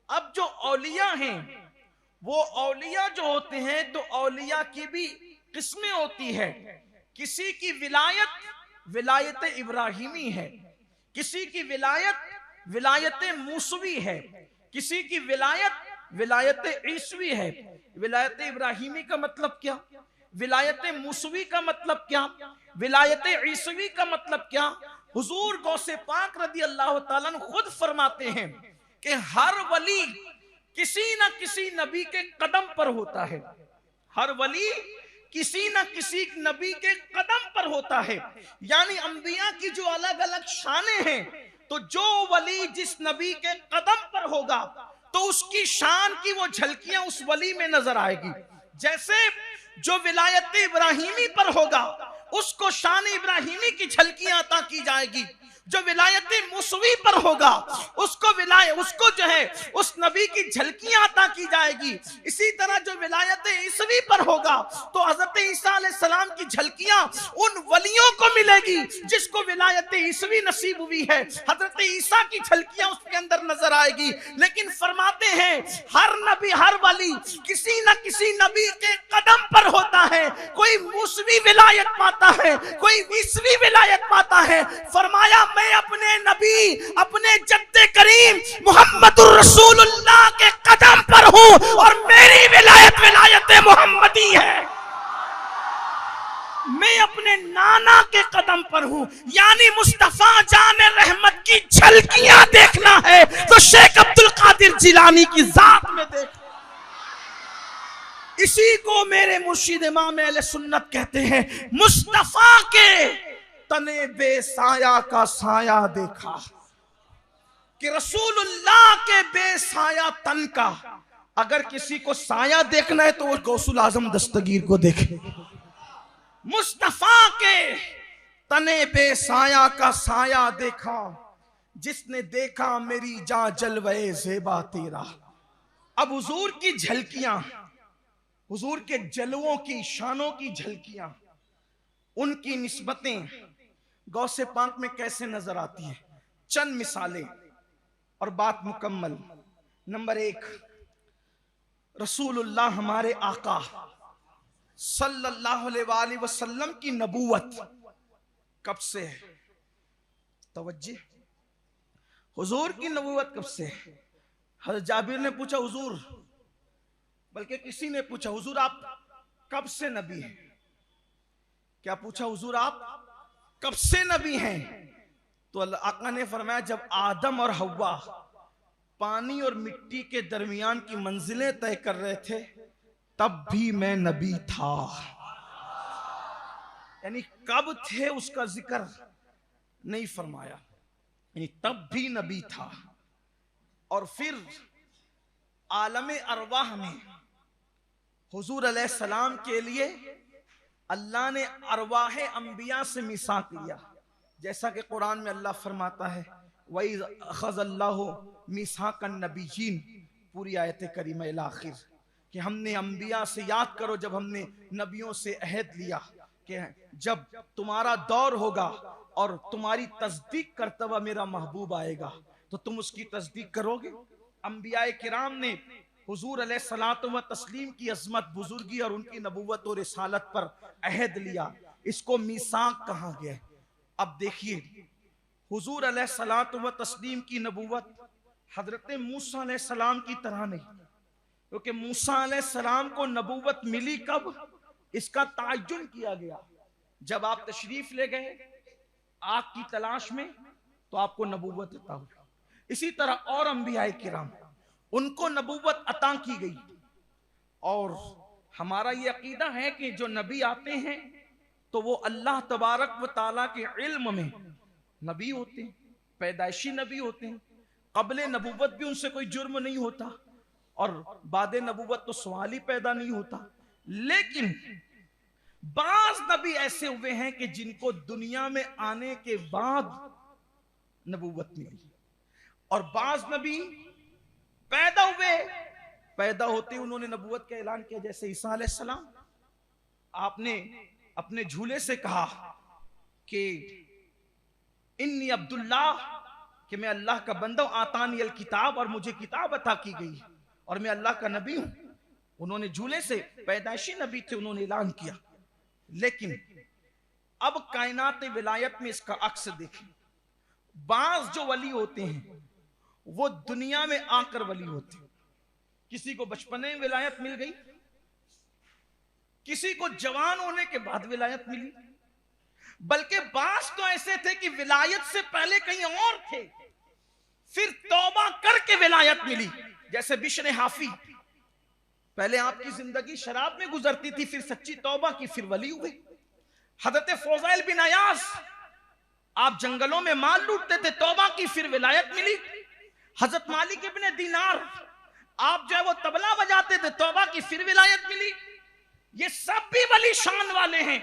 अब जो औलिया हैं, वो औलिया जो होते हैं, तो औलिया की भी किस्में होती है। किसी की विलायत विलायत इब्राहिमी है, किसी की विलायत विलायत मूसवी है, किसी की विलायत विलायत ईसवी है। विलायत इब्राहिमी का मतलब क्या, विलायत मूसवी का मतलब क्या, विलायत ईसवी का मतलब क्या? हुजूर गौसे पाक रदी अल्लाह ताला अन्हु खुद फरमाते हैं कि हर वली किसी न किसी नबी के कदम पर होता है। हर वली किसी न किसी नबी के कदम पर होता है। यानी अंबिया की जो अलग अलग शाने हैं, तो जो वली जिस नबी के कदम पर होगा, तो उसकी शान की वो झलकियां उस वली में नजर आएगी। जैसे जो विलायत इब्राहिमी पर होगा, उसको शान इब्राहिमी की झलकियां अता की जाएगी। जो विलायत मुसवी पर होगा, उसको जो है उस नबी की झलकियां अता की जाएगी। इसी तरह जो विलायत ईसवी पर होगा, तो हजरत ईसा अलैहिस्सलाम की झलकियां उन वलियों को मिलेगी जिसको विलायत ईसवी नसीब हुई है। हजरत ईसा की झलकियां उसके अंदर नजर आएगी। लेकिन फरमाते हैं हर नबी, हर वली किसी न किसी नबी के कदम पर होता है। कोई मूसवी विलायत पाता है, कोई ईसवी विलायत पाता है। फरमाया मैं अपने नबी, अपने जद्दे करीम मुहम्मदुर रसूलुल्लाह के कदम पर हूं और मेरी विलायत विलायत मोहम्मदी है। मैं अपने नाना के कदम पर हूं। यानी मुस्तफा जान रहमत की झलकियां देखना है तो शेख अब्दुल कादिर जिलानी की जात में देख। इसी को मेरे मुर्शिद इमाम अहले सुन्नत कहते हैं, मुस्तफा के तने बेसाया का साया देखा, कि रसूलुल्लाह के बेसाया तन का अगर किसी को साया देखना है तो वो गौसुल आजम दस्तगीर को देखे। मुस्तफा के तने बेसाया का साया देखा, जिसने देखा मेरी जां जलवे ज़ेबा तेरा। अब हुजूर की झलकियां, हुजूर के जलवों की शानों की झलकियां, उनकी निस्बतें गौसे पाक में कैसे नजर आती है। चंद मिसालें और बात मुकम्मल। नंबर एक, रसूलुल्लाह हमारे आका सल्लल्लाहु अलैहि वसल्लम की नबूवत कब से है? तवज्जे, हुजूर की नबूवत कब से है? हज़रत जाबिर ने पूछा हुजूर, बल्कि किसी ने पूछा हुजूर आप कब से नबी हैं? क्या पूछा हुजूर आप कब से नबी हैं? तो अल्लाह आका ने फरमाया जब आदम और हव्वा पानी और मिट्टी के दरमियान की मंजिलें तय कर रहे थे तब भी मैं नबी था। यानी कब थे उसका जिक्र नहीं फरमाया, यानी तब भी नबी था। और फिर आलम अरवाह में हुजूर अलैहिस्सलाम के लिए अल्लाह ने अरवाह अंबिया से मिसाक लिया। जैसा कि कुरान में अल्लाह फरमाता है वही अखज़ल्लाहु मिसाकन नबीयीन, पूरी आयत करीमा इला आखिर, कि हमने अंबिया से याद करो जब हमने नबियों से अहद लिया कि जब तुम्हारा दौर होगा और तुम्हारी तस्दीक करता हुआ मेरा महबूब आएगा तो तुम उसकी तस्दीक करोगे। अंबिया किराम ने हुजूर अलैहिस्सलातु व तस्लीम की अजमत, बुजुर्गी और उनकी नबूवत और रिसालत पर अहद लिया, इसको मीसाक कहा गया। अब देखिए हुजूर अलैहिस्सलातु व तस्लीम की नबूवत हजरत मूसा अलैहिस्सलाम की तरह नहीं, क्योंकि मूसा अलैहिस्सलाम को नबूवत मिली कब, इसका ताज्जुन किया गया जब आप तशरीफ ले गए आग की तलाश में तो आपको नबूवत अता हुई। इसी तरह और अंबिया किराम उनको नबूवत अता की गई। और हमारा ये अकीदा है कि जो नबी आते हैं तो वो अल्लाह तबारक व ताला के इल्म में नबी होते हैं, पैदाइशी नबी होते हैं। कबले नबूवत भी उनसे कोई जुर्म नहीं होता और बाद नबूवत तो सवाल ही पैदा नहीं होता। लेकिन बाज नबी ऐसे हुए हैं कि जिनको दुनिया में आने के बाद नबूवत मिली, और बाज नबी पैदा हुए, पैदा होते उन्होंने नबूवत का ऐलान किया। जैसे ईसा अलैहिस्सलाम, आपने अपने झूले से कहा कि इन्नी अब्दुल्लाह, कि मैं अल्लाह का बंदा हूं, आतानी अल किताब, और मुझे किताब अता की गई और मैं अल्लाह का नबी हूं। उन्होंने झूले से, पैदाइशी नबी थे, उन्होंने ऐलान किया। लेकिन अब कायनात विलायत में इसका अक्स देखें। बाज जो वली होते हैं वो दुनिया में आकर वली होते हैं। किसी को बचपने में विलायत मिल गई, किसी को जवान होने के बाद विलायत मिली, बल्कि बाज तो ऐसे थे कि विलायत से पहले कहीं और थे, फिर तौबा करके विलायत मिली। जैसे बिश्र हाफी, पहले आपकी जिंदगी शराब में गुजरती थी, फिर सच्ची तौबा की, फिर वली हुए। हजरत फौजाइल बिन अयास, आप जंगलों में माल लूटते थे, तौबा की, फिर विलायत मिली। हजरत मालिक इब्ने दीनार, आप जो है वो तबला बजाते थे, तौबा की, फिर विलायत मिली। ये सब भी वली शान वाले हैं।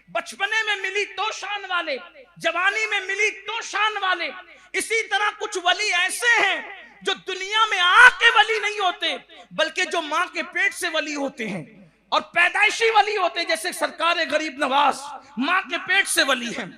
बचपने में मिली तो शान वाले, जवानी में मिली तो शान वाले। इसी तरह कुछ वली ऐसे हैं जो दुनिया में आके वली नहीं होते, बल्कि जो मां के पेट से वली होते हैं और पैदाइशी वली होते हैं। जैसे सरकार गरीब नवाज मां के पेट से वली हैं,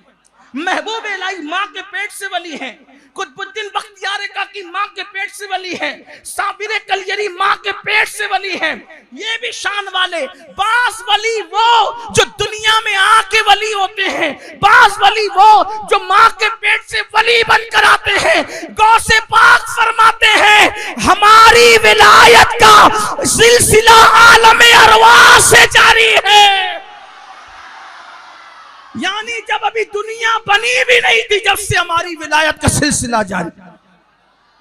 महबूब इलाही मां के पेट से वली हैं, कुतुबुद्दीन बख्तियार काकी मां के पेट से वली हैं, साबिर कलियरी मां के पेट से वली हैं। ये भी शान वाले। बास वली वो जो दुनिया में आके वली होते हैं, बास वली वो जो मां के पेट से वली बनकर आते हैं। गौसे पाक फरमाते हैं हमारी विलायत का सिलसिला आलम अरवाह से जारी है। यानी जब अभी दुनिया बनी भी नहीं थी, जब से हमारी विलायत का सिलसिला जारी।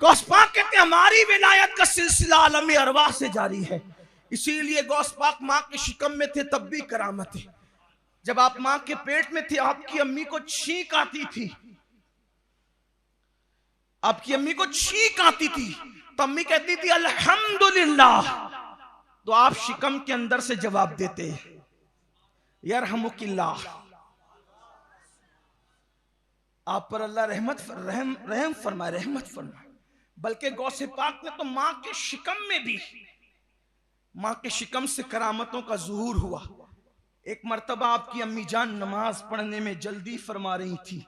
गौस पाक कहते हैं हमारी विलायत का सिलसिला आलम अरवाह से जारी है। इसीलिए गौस पाक मां के शिकम में थे तब भी करामत है। जब आप मां के पेट में थे, आपकी अम्मी को छींक आती थी, आपकी अम्मी को छींक आती थी, तो अम्मी कहती थी अल्हम्दुलिल्लाह, तो आप शिकम के अंदर से जवाब देते यरहमुकिल्लाह, आप पर अल्लाह रहम फरमाए, रहमत फरमाए। बल्कि गौसे पाक ने तो मां के शिकम में भी, मां के शिकम से करामतों का ज़ुहूर हुआ। एक मर्तबा आपकी अम्मी जान नमाज पढ़ने में जल्दी फरमा रही थी,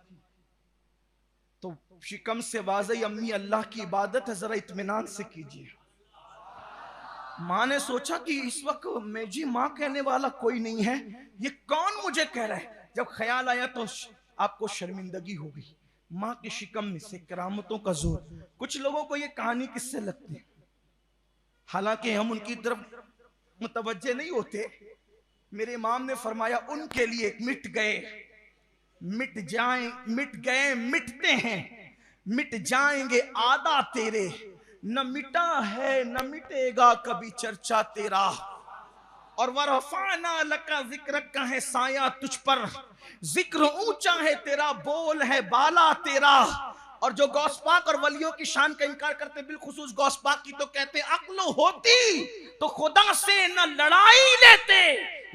तो शिकम से आवाज़ आई, अम्मी अल्लाह की इबादत है, जरा इत्मीनान से कीजिए। मां ने सोचा कि इस वक्त मेरी मां कहने वाला कोई नहीं है, ये कौन मुझे कह रहा है। जब ख्याल आया तो आपको शर्मिंदगी हो गई। मां के शिकम में से करामतों का जोर। कुछ लोगों को ये कहानी किससे लगती है, हालांकि हम उनकी तरफ मुतवज्जे नहीं होते। मेरे इमाम ने फरमाया उनके लिए मिट गए, मिट जाएं, मिट गए, मिटते हैं, मिट जाएंगे आदा तेरे, न मिटा है न मिटेगा कभी चर्चा तेरा। और वरफाना लका जिक्र का है साया तुझ पर, जिक्र ऊंचा है तेरा, बोल है बाला तेरा। और जो गौस पाक और वलियों की शान का इनकार करते, बिलखुसूस गौस पाक की, तो कहते अक्ल होती तो खुदा से न लड़ाई लेते,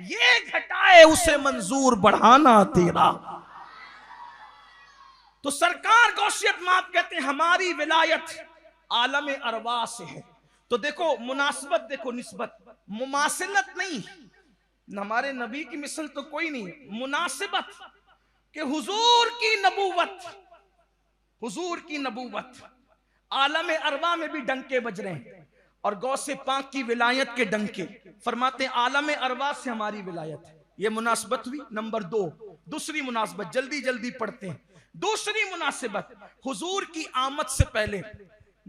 ये घटाए उसे मंजूर बढ़ाना तेरा। तो सरकार गौसियत माप कहते हैं हमारी विलायत आलम अरवाह से है। तो देखो मुनासिबत, देखो निस्बत, मुमासिलत नहीं। हमारे नबी की मिसल तो कोई नहीं, मुनासिबत कि हुजूर की नबूवत, हुजूर की नबूवत आलम अरवाह में भी डंके बज रहे हैं, और गौसे पाक की विलायत के डंके। फरमाते हैं आलम अरवाह से हमारी विलायत है। ये मुनासिबत हुई नंबर 2। दूसरी मुनासिबत जल्दी जल्दी पढ़ते हैं। दूसरी मुनासिबत, हुजूर की आमद से पहले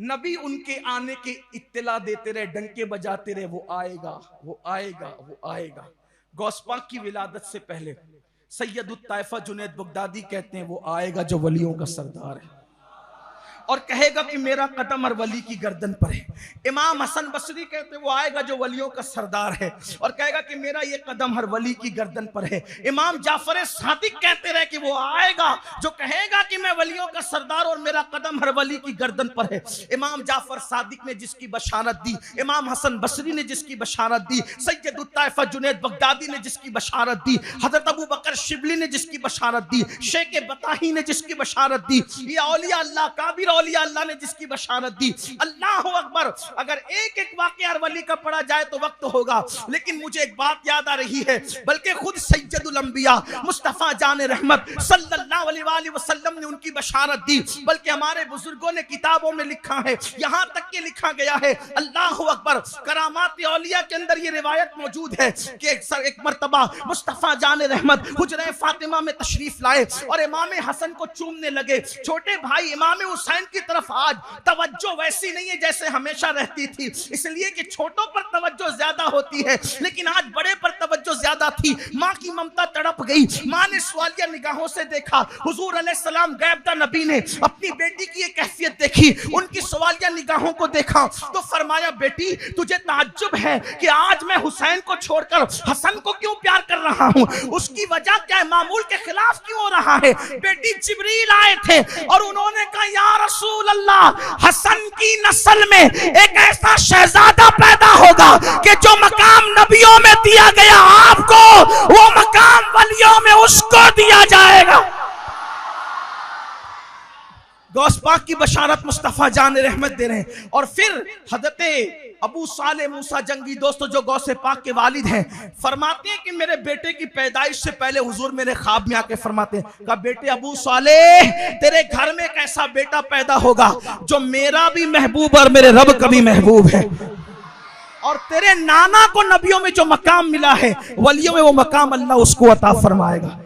नबी उनके आने की इत्तला देते रहे, डंके बजाते रहे, वो आएगा, वो आएगा, वो आएगा। गौस पाक की विलादत से पहले सैयदुत ताइफा जुनैद बगदादी कहते हैं वो आएगा जो वलियों का सरदार है, और कहेगा कि मेरा कदम हर वली की गर्दन पर है। इमाम हसन बसरी कहते हैं वो आएगा जो वलियों का सरदार है, और कहेगा कि मेरा ये कदम हर वली की गर्दन पर है। इमाम जाफर सादिक कहते रहे कि वो आएगा जो कहेगा कि मैं वलियों का सरदार और मेरा कदम हर वली की गर्दन पर है। इमाम जाफर सादिक ने जिसकी बशारत दी, इमाम हसन बसरी ने जिसकी बशारत दी, सैयदुत ताइफा जुनैद बगदादी ने जिसकी बशारत दी, हजरत अबू बकर शिबली ने जिसकी बशारत दी, शेख बताही ने जिसकी बशारत दी, ये औलिया अल्लाह काबिर औलिया अल्लाह ने जिसकी बशारत दी। अल्लाह अकबर। अगर एक एक वाक़या हर वली का पढ़ा जाए तो वक्त होगा, लेकिन मुझे एक बात याद आ रही है, बल्कि खुद सैयदुल अंबिया मुस्तफ़ा जान रहमत सल्लल्लाहु अलैहि वसल्लम ने उनकी बशारत दी। बल्कि हमारे बुजुर्गों ने किताबों में लिखा है, यहाँ तक के लिखा गया है, अल्लाह अकबर, करामात औलिया के अंदर ये रिवायत मौजूद है कि एक मर्तबा मुस्तफ़ा जान रहमत हुजरा फातिमा में तशरीफ लाए और इमाम हसन को चूमने लगे। छोटे भाई इमाम हुसैन की तरफ आज तवज्जो वैसी नहीं है जैसे हमेशा रहती थी, इसलिए कि छोटों पर तवज्जो ज्यादा होती है, लेकिन आज बड़े पर तवज्जो ज्यादा थी। माँ की ममता तड़प गई। माँ ने सवालिया निगाहों से देखा। हुजूर अलैहिस्सलाम गैबदा नबी ने अपनी बेटी की ये कैफियत देखी, उनकी सवालिया निगाहों को देखा तो फरमाया, बेटी तुझे ताज्जुब है कि आज मैं हुसैन को छोड़कर हसन को क्यों प्यार कर रहा हूँ? उसकी वजह क्या है? मामूल के खिलाफ क्यों हो रहा है? बेटी जिब्रील आए थे और उन्होंने कहा, या रसूल अल्लाह, हसन की नस्ल में एक ऐसा शहजादा पैदा होगा कि जो मकाम नबियों में दिया गया आपको, वो मकाम वलियों में उसको दिया जाएगा। गौस पाक की बशारत मुस्तफ़ा जान रहमत दे रहे हैं। और फिर हज़रत अबू साले मूसा जंगी, दोस्तों जो गौसे पाक के वालिद हैं, फरमाते हैं कि मेरे बेटे की पैदाइश से पहले हुजूर मेरे ख्वाब में आके फरमाते हैं, कहा बेटे अबू साले, तेरे घर में एक ऐसा बेटा पैदा होगा जो मेरा भी महबूब और मेरे रब का भी महबूब है, और तेरे नाना को नबियों में जो मकाम मिला है वलियों में वो मकाम अल्लाह उसको अता फरमाएगा।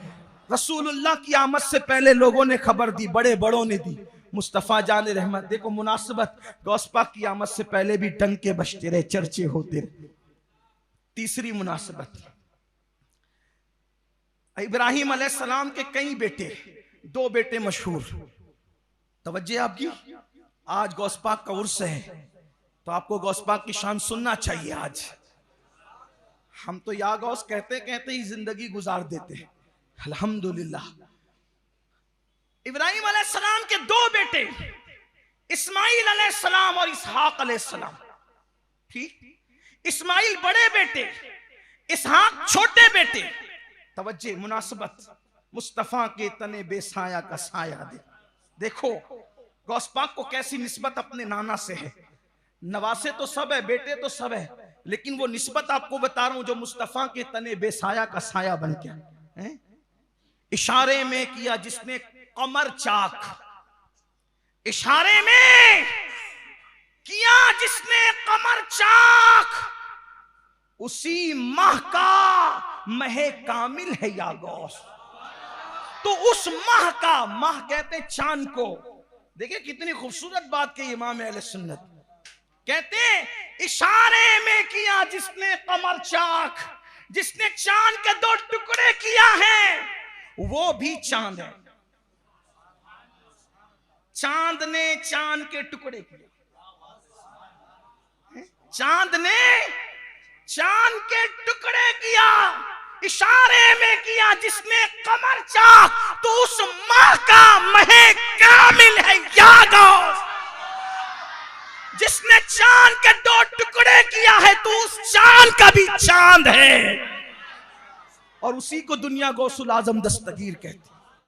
रसूलुल्लाह की आमद से पहले लोगों ने खबर दी, बड़े बड़ों ने दी। मुस्तफ़ा जान रहमत, देखो मुनासिबत, गौस पाक की आमद से पहले भी डंके बजते रहे, चर्चे होते रहे। तीसरी मुनासिबत, इब्राहिम अलैहिस्सलाम के कई बेटे, 2 बेटे मशहूर। तवज्जो आपकी, आज गौस पाक का उर्स है तो आपको गौस पाक की शान सुनना चाहिए। आज हम तो या गौस कहते कहते ही जिंदगी गुजार देते हैं, अल्हम्दुलिल्लाह। इब्राहिम अलैहिस्सलाम के 2 बेटे, इस्माइल अलैहिस्सलाम और इसहाक अलैहिस्सलाम। ठीक, इस्माइल बड़े बेटे, इसहाक छोटे बेटे। तवज्जे, मुनासिबत, मुस्तफ़ा के तने बेसाया का साया दे। देखो गौस पाक को कैसी निस्बत अपने नाना से है। नवासे तो सब है, बेटे तो सब है, लेकिन वो निस्बत आपको बता रहा हूं जो मुस्तफ़ा के तने बेसाया का साया बन गया है। इशारे में किया जिसने कमर चाक, इशारे में किया जिसने कमर चाक, उसी माह का महे कामिल है या गौस। तो उस माह का, माह कहते हैं चांद को। देखिए कितनी खूबसूरत बात कही इमाम अहले सुन्नत, कहते हैं इशारे में किया जिसने कमर चाक, जिसने चांद के 2 टुकड़े किया है वो भी चांद है। चांद ने चांद के टुकड़े किए, चांद ने चांद के टुकड़े किया, इशारे में किया जिसने कमर चाक, तो उस माह का महे कामिल है या गौस। जिसने चांद के 2 टुकड़े किया है तो उस चांद का भी चांद है, और उसी को दुनिया गौसुल आजम दस्तगीर कहती है।